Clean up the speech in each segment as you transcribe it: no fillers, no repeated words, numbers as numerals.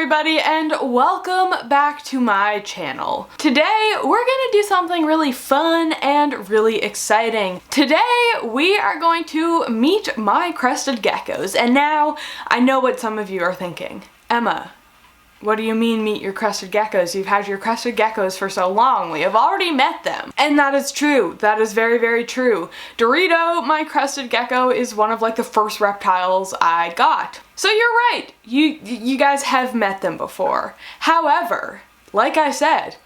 everybody, and welcome back to my channel. Today we're gonna do something really fun and really exciting. Today we are going to meet my crested geckos. And now I know what some of you are thinking. Emma, what do you mean meet your crested geckos? You've had your crested geckos for so long. We have already met them. And that is true. That is very, very true. Dorito, my crested gecko, is one of like the first reptiles I got. So you're right. You guys have met them before. However, like I said,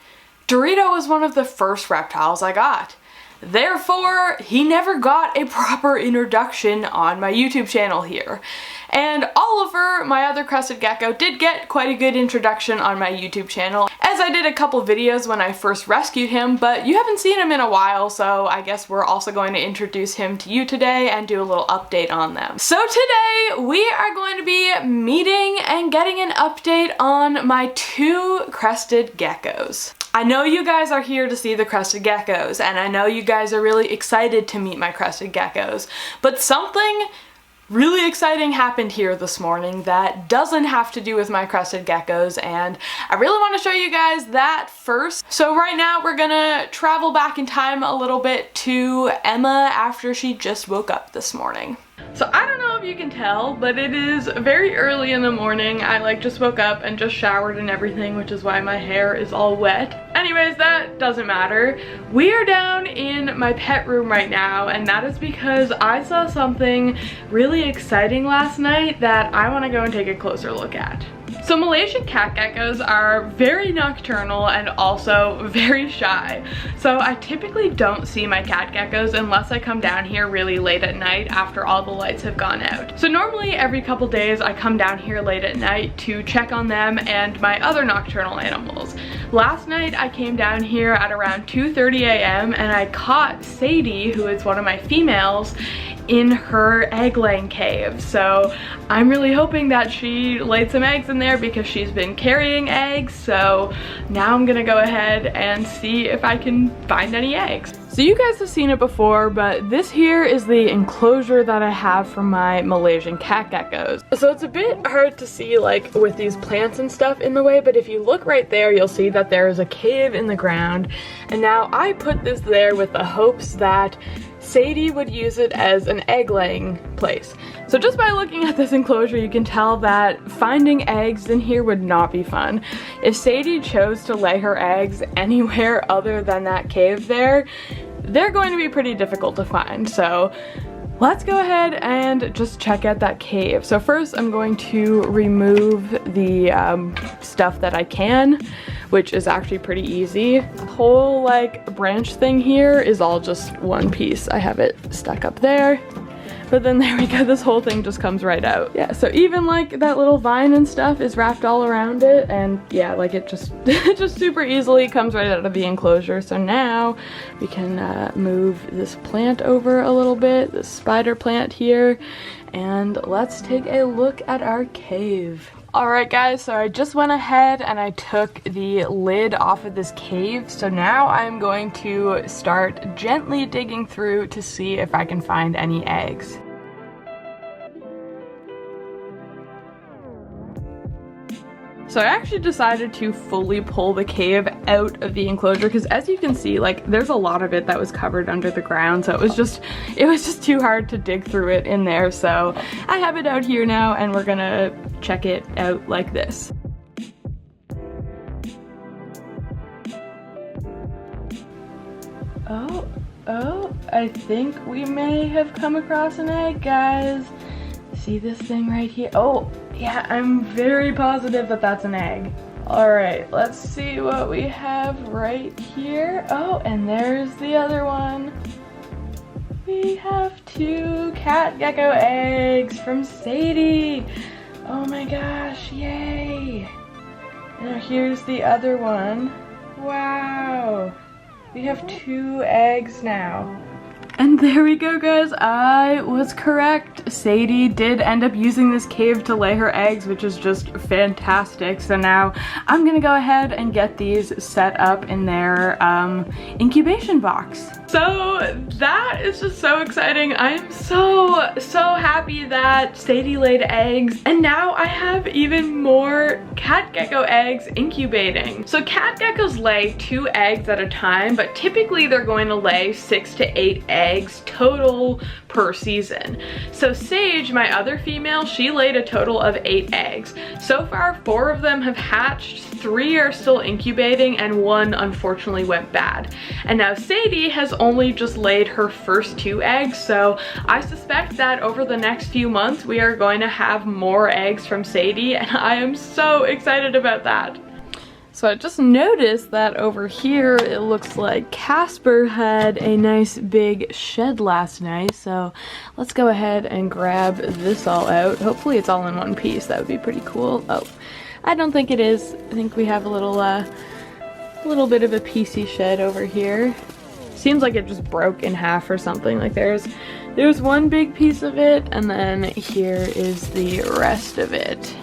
Dorito was one of the first reptiles I got. Therefore, he never got a proper introduction on my YouTube channel here. And Oliver, my other crested gecko, did get quite a good introduction on my YouTube channel, as I did a couple videos when I first rescued him, but you haven't seen him in a while, so I guess we're also going to introduce him to you today and do a little update on them. So today, we are going to be meeting and getting an update on my two crested geckos. I know you guys are here to see the crested geckos, and I know you guys are really excited to meet my crested geckos, but something really exciting happened here this morning that doesn't have to do with my crested geckos, and I really want to show you guys that first. So right now we're gonna travel back in time a little bit to Emma after she just woke up this morning. So I don't know if you can tell, but it is very early in the morning. I just woke up and just showered and everything, which is why my hair is all wet. Anyways, that doesn't matter. We are down in my pet room right now, and that is because I saw something really exciting last night that I want to go and take a closer look at. So Malaysian cat geckos are very nocturnal and also very shy. So I typically don't see my cat geckos unless I come down here really late at night after all the lights have gone out. So normally every couple days I come down here late at night to check on them and my other nocturnal animals. Last night I came down here at around 2:30 a.m. and I caught Sadie, who is one of my females, in her egg laying cave. So I'm really hoping that she laid some eggs in there because she's been carrying eggs. So now I'm gonna go ahead and see if I can find any eggs. So you guys have seen it before, but this here is the enclosure that I have for my Malaysian cat geckos. So it's a bit hard to see like with these plants and stuff in the way, but if you look right there, you'll see that there is a cave in the ground. And now I put this there with the hopes that Sadie would use it as an egg laying place. So just by looking at this enclosure, you can tell that finding eggs in here would not be fun. If Sadie chose to lay her eggs anywhere other than that cave there, they're going to be pretty difficult to find. So let's go ahead and just check out that cave. So first I'm going to remove the stuff that I can, which is actually pretty easy. The whole like branch thing here is all just one piece. I have it stuck up there, but then there we go, this whole thing just comes right out. Yeah, so even like that little vine and stuff is wrapped all around it, and yeah, like it just it just super easily comes right out of the enclosure. So now we can move this plant over a little bit, this spider plant here, and let's take a look at our cave. Alright guys, so I just went ahead and I took the lid off of this cave, so now I'm going to start gently digging through to see if I can find any eggs. So I actually decided to fully pull the cave out of the enclosure because as you can see, like there's a lot of it that was covered under the ground, so it was just too hard to dig through it in there. So I have it out here now and we're gonna check it out like this. Oh, I think we may have come across an egg, guys. See this thing right here? Oh, yeah, I'm very positive that that's an egg. All right, let's see what we have right here. Oh, and there's the other one. We have two cat gecko eggs from Sadie. Oh my gosh, yay. Now here's the other one. Wow, we have two eggs now. And there we go, guys. I was correct. Sadie did end up using this cave to lay her eggs, which is just fantastic. So now I'm gonna go ahead and get these set up in their incubation box. So that is just so exciting. I'm so happy that Sadie laid eggs, and now I have even more cat gecko eggs incubating. So cat geckos lay 2 eggs at a time, but typically they're going to lay 6 to 8 eggs total per season. So Sage, my other female, she laid a total of 8 eggs. So far 4 of them have hatched, 3 are still incubating, and 1 unfortunately went bad. And now Sadie has only just laid her first 2 eggs, so I suspect that over the next few months we are going to have more eggs from Sadie, and I am so excited about that. So I just noticed that over here it looks like Casper had a nice big shed last night, so let's go ahead and grab this all out. Hopefully it's all in one piece, that would be pretty cool. Oh, I don't think it is. I think we have a little bit of a piecey shed over here. Seems like it just broke in half or something. Like there's one big piece of it, and then here is the rest of it.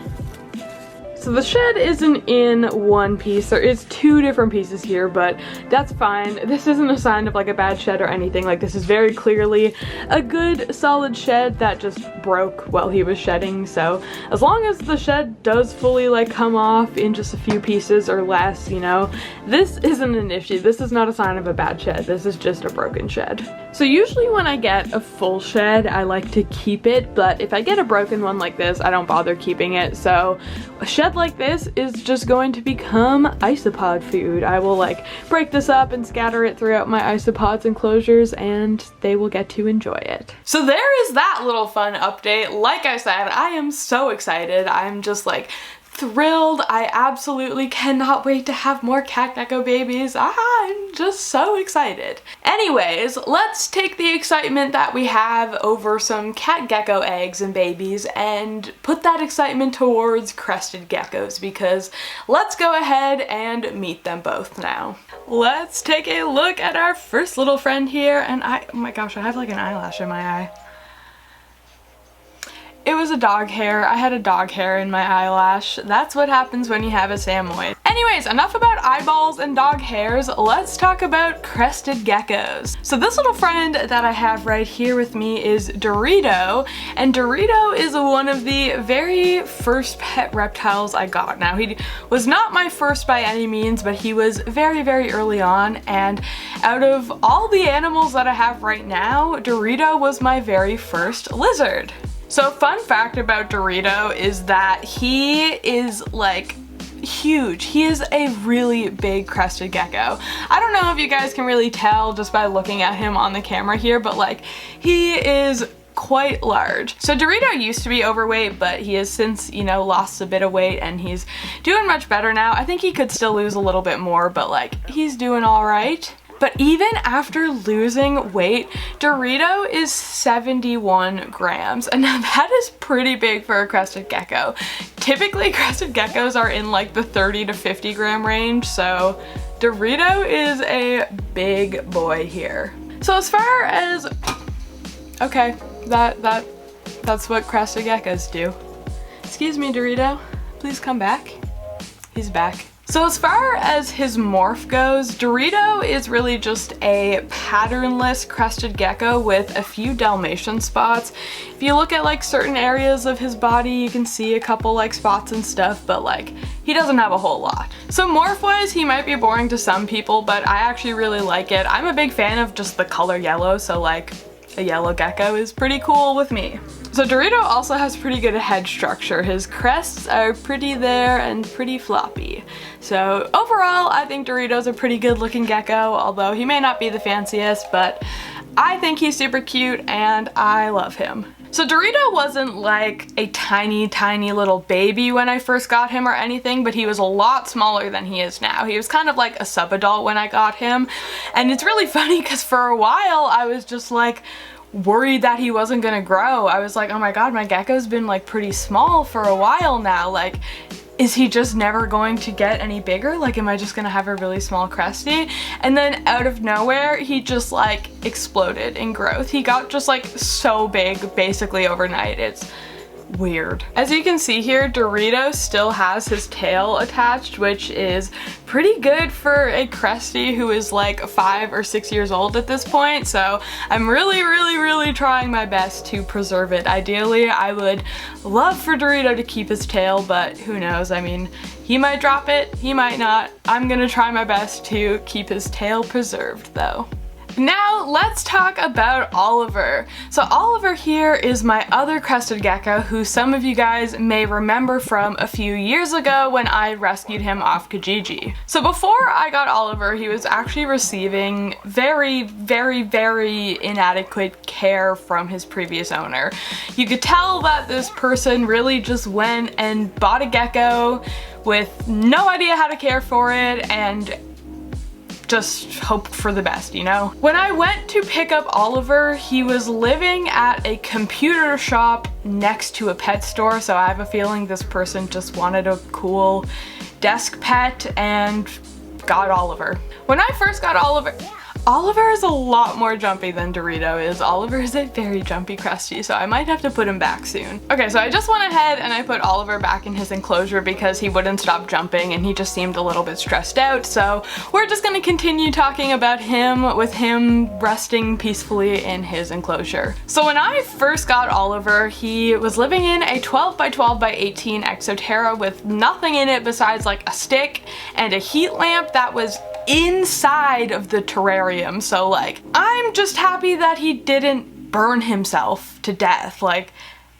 So the shed isn't in one piece, there is 2 different pieces here, but that's fine. This isn't a sign of like a bad shed or anything. Like this is very clearly a good solid shed that just broke while he was shedding. So as long as the shed does fully like come off in just a few pieces or less, you know, this isn't an issue. This is not a sign of a bad shed. This is just a broken shed. So usually when I get a full shed, I like to keep it, but if I get a broken one like this, I don't bother keeping it. So a shed like this is just going to become isopod food. I will like break this up and scatter it throughout my isopods enclosures, and they will get to enjoy it. So there is that little fun update. Like I said, I am so excited. I'm just like thrilled. I absolutely cannot wait to have more cat gecko babies. I'm just so excited. Anyways, let's take the excitement that we have over some cat gecko eggs and babies and put that excitement towards crested geckos, because let's go ahead and meet them both now. Let's take a look at our first little friend here, and oh my gosh, I have like an eyelash in my eye. It was a dog hair. I had a dog hair in my eyelash. That's what happens when you have a Samoyed. Anyways, enough about eyeballs and dog hairs. Let's talk about crested geckos. So this little friend that I have right here with me is Dorito, and Dorito is one of the very first pet reptiles I got. Now, he was not my first by any means, but he was very early on, and out of all the animals that I have right now, Dorito was my very first lizard. So fun fact about Dorito is that he is like huge. He is a really big crested gecko. I don't know if you guys can really tell just by looking at him on the camera here, but like he is quite large. So Dorito used to be overweight, but he has since, you know, lost a bit of weight and he's doing much better now. I think he could still lose a little bit more, but like he's doing all right. But even after losing weight, Dorito is 71 grams, and now that is pretty big for a crested gecko. Typically, crested geckos are in like the 30 to 50 gram range, so Dorito is a big boy here. So as far as, okay, that's what crested geckos do. Excuse me, Dorito, please come back. He's back. So as far as his morph goes, Dorito is really just a patternless crested gecko with a few Dalmatian spots. If you look at like certain areas of his body, you can see a couple like spots and stuff, but like he doesn't have a whole lot. So morph-wise, he might be boring to some people, but I actually really like it. I'm a big fan of just the color yellow, so like a yellow gecko is pretty cool with me. So Dorito also has pretty good head structure. His crests are pretty there and pretty floppy. So overall, I think Dorito's a pretty good looking gecko, although he may not be the fanciest, but I think he's super cute and I love him. So Dorito wasn't like a tiny little baby when I first got him or anything, but he was a lot smaller than he is now. He was kind of like a sub-adult when I got him. And it's really funny because for a while I was just like worried that he wasn't gonna grow. I was like, oh my god, my gecko's been like pretty small for a while now. Like, is he just never going to get any bigger? Like, am I just gonna have a really small cresty? And then out of nowhere, he just like exploded in growth. He got just like so big basically overnight. It's weird. As you can see here, Dorito still has his tail attached, which is pretty good for a Crestie who is like 5 or 6 years old at this point, so I'm really trying my best to preserve it. Ideally, I would love for Dorito to keep his tail, but who knows? I mean, he might drop it, he might not. I'm gonna try my best to keep his tail preserved though. Now let's talk about Oliver. So Oliver here is my other crested gecko who some of you guys may remember from a few years ago when I rescued him off Kijiji. So before I got Oliver, he was actually receiving very inadequate care from his previous owner. You could tell that this person really just went and bought a gecko with no idea how to care for it and just hoped for the best, you know? When I went to pick up Oliver, he was living at a computer shop next to a pet store, so I have a feeling this person just wanted a cool desk pet and got Oliver. When I first got Oliver is a lot more jumpy than Dorito is. Oliver is a very jumpy Crestie, so I might have to put him back soon. Okay, so I just went ahead and I put Oliver back in his enclosure because he wouldn't stop jumping and he just seemed a little bit stressed out, so we're just gonna continue talking about him with him resting peacefully in his enclosure. So when I first got Oliver, he was living in a 12 by 12 by 18 Exoterra with nothing in it besides like a stick and a heat lamp that was inside of the terrarium, so like I'm just happy that he didn't burn himself to death. Like,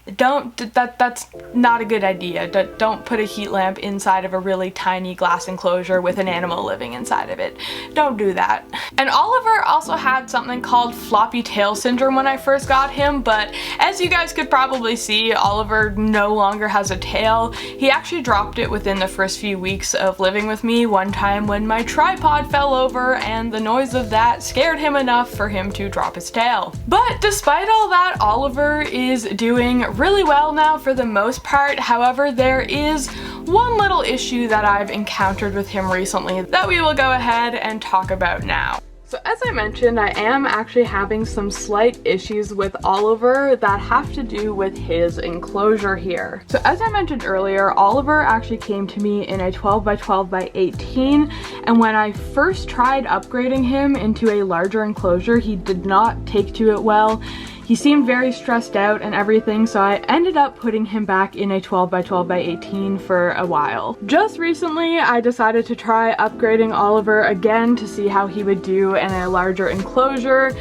that's not a good idea. Don't put a heat lamp inside of a really tiny glass enclosure with an animal living inside of it. Don't do that. And Oliver also had something called floppy tail syndrome when I first got him, but as you guys could probably see, Oliver no longer has a tail. He actually dropped it within the first few weeks of living with me one time when my tripod fell over and the noise of that scared him enough for him to drop his tail. But despite all that, Oliver is doing really well now for the most part. However, there is one little issue that I've encountered with him recently that we will go ahead and talk about now. So as I mentioned, I am actually having some slight issues with Oliver that have to do with his enclosure here. So as I mentioned earlier, Oliver actually came to me in a 12 by 12 by 18, and when I first tried upgrading him into a larger enclosure, he did not take to it well. He seemed very stressed out and everything, so I ended up putting him back in a 12 by 12 by 18 for a while. Just recently, I decided to try upgrading Oliver again to see how he would do in a larger enclosure,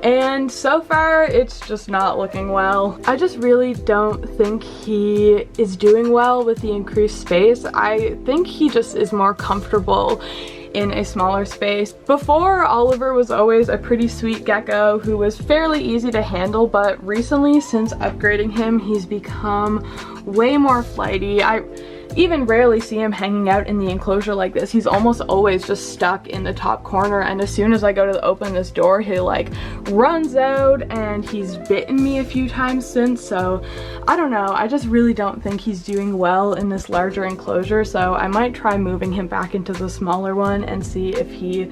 and so far it's just not looking well. I just really don't think he is doing well with the increased space. I think he just is more comfortable in a smaller space. Before, Oliver was always a pretty sweet gecko who was fairly easy to handle, but recently, since upgrading him, he's become way more flighty. I even rarely see him hanging out in the enclosure like this. He's almost always just stuck in the top corner, and as soon as I go to open this door, he like runs out, and he's bitten me a few times since, so I don't know. I just really don't think he's doing well in this larger enclosure, so I might try moving him back into the smaller one and see if he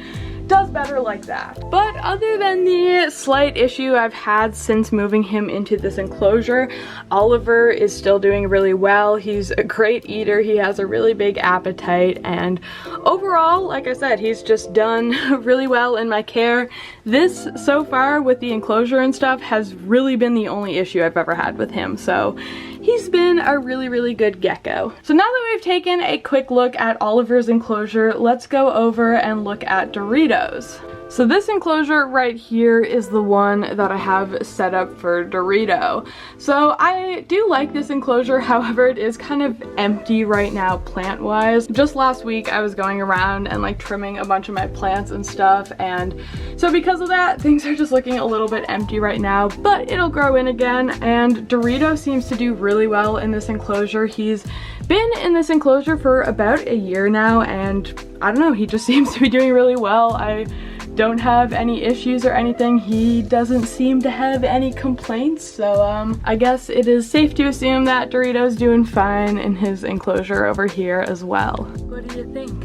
does better like that. But other than the slight issue I've had since moving him into this enclosure, Oliver is still doing really well. He's a great eater, he has a really big appetite, and overall, like I said, he's just done really well in my care. This, so far, with the enclosure and stuff, has really been the only issue I've ever had with him, so he's been a really good gecko. So now that we've taken a quick look at Oliver's enclosure, let's go over and look at Dorito's. So this enclosure right here is the one that I have set up for Dorito. So I do like this enclosure, however it is kind of empty right now plant-wise. Just last week I was going around and like trimming a bunch of my plants and stuff, and so because of that things are just looking a little bit empty right now, but it'll grow in again. And Dorito seems to do really well in this enclosure. He's been in this enclosure for about a year now, and I don't know, he just seems to be doing really well. I don't have any issues or anything. He doesn't seem to have any complaints, so I guess it is safe to assume that Dorito's doing fine in his enclosure over here as well. What do you think?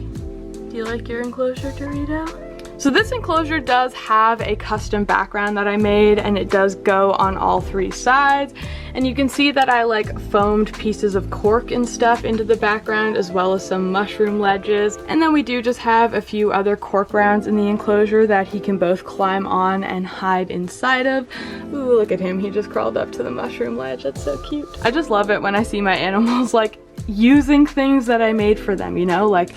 Do you like your enclosure, Dorito? So this enclosure does have a custom background that I made, and it does go on all 3 sides. And you can see that I like foamed pieces of cork and stuff into the background, as well as some mushroom ledges. And then we do just have a few other cork rounds in the enclosure that he can both climb on and hide inside of. Ooh, look at him, he just crawled up to the mushroom ledge. That's so cute. I just love it when I see my animals like using things that I made for them, you know? Like,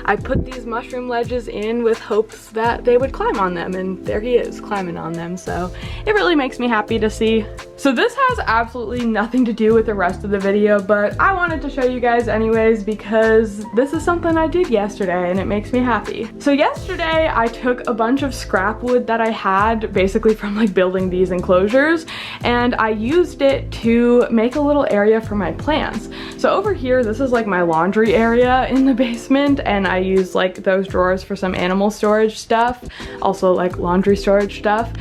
I put these mushroom ledges in with hopes that they would climb on them, and there he is climbing on them, so it really makes me happy to see. So this has absolutely nothing to do with the rest of the video, but I wanted to show you guys anyways because this is something I did yesterday and it makes me happy. So yesterday I took a bunch of scrap wood that I had basically from like building these enclosures, and I used it to make a little area for my plants. So over here, this is like my laundry area in the basement, and I use like those drawers for some animal storage stuff, also like laundry storage stuff.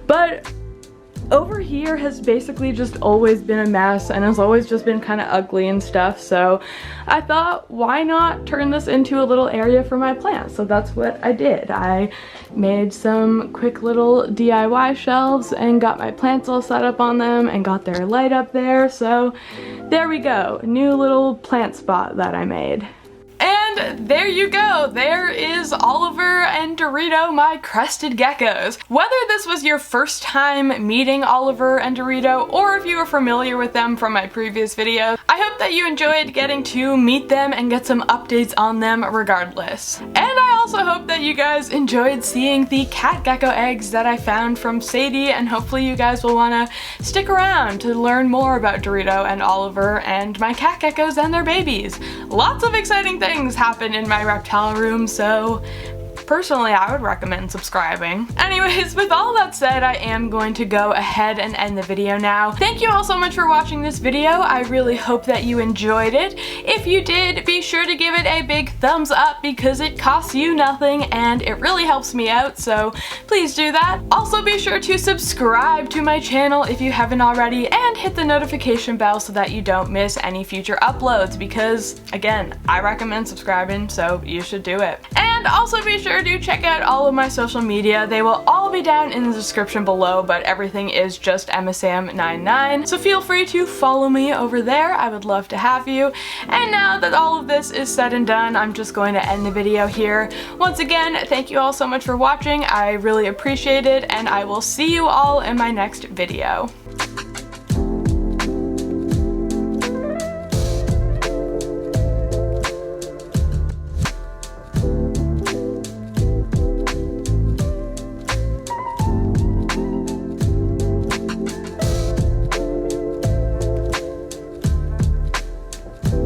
But over here has basically just always been a mess and has always just been kind of ugly and stuff, so I thought, why not turn this into a little area for my plants? So that's what I did. I made some quick little DIY shelves and got my plants all set up on them and got their light up there, so there we go, a new little plant spot that I made. And there you go, there is Oliver and Dorito, my crested geckos. Whether this was your first time meeting Oliver and Dorito, or if you were familiar with them from my previous videos, I hope that you enjoyed getting to meet them and get some updates on them regardless. And I also hope that you guys enjoyed seeing the cat gecko eggs that I found from Sadie, and hopefully you guys will want to stick around to learn more about Dorito and Oliver and my cat geckos and their babies. Lots of exciting things happen in my reptile room, so personally I would recommend subscribing. Anyways, with all that said, I am going to go ahead and end the video now. Thank you all so much for watching this video. I really hope that you enjoyed it. If you did, be sure to give it a big thumbs up because it costs you nothing and it really helps me out, so please do that. Also be sure to subscribe to my channel if you haven't already, and hit the notification bell so that you don't miss any future uploads because, again, I recommend subscribing, so you should do it. And also be sure to check out all of my social media. They will all be down in the description below, but everything is just MSAM99, so feel free to follow me over there. I would love to have you. And now that all of this is said and done, I'm just going to end the video here. Once again, thank you all so much for watching. I really appreciate it, and I will see you all in my next video.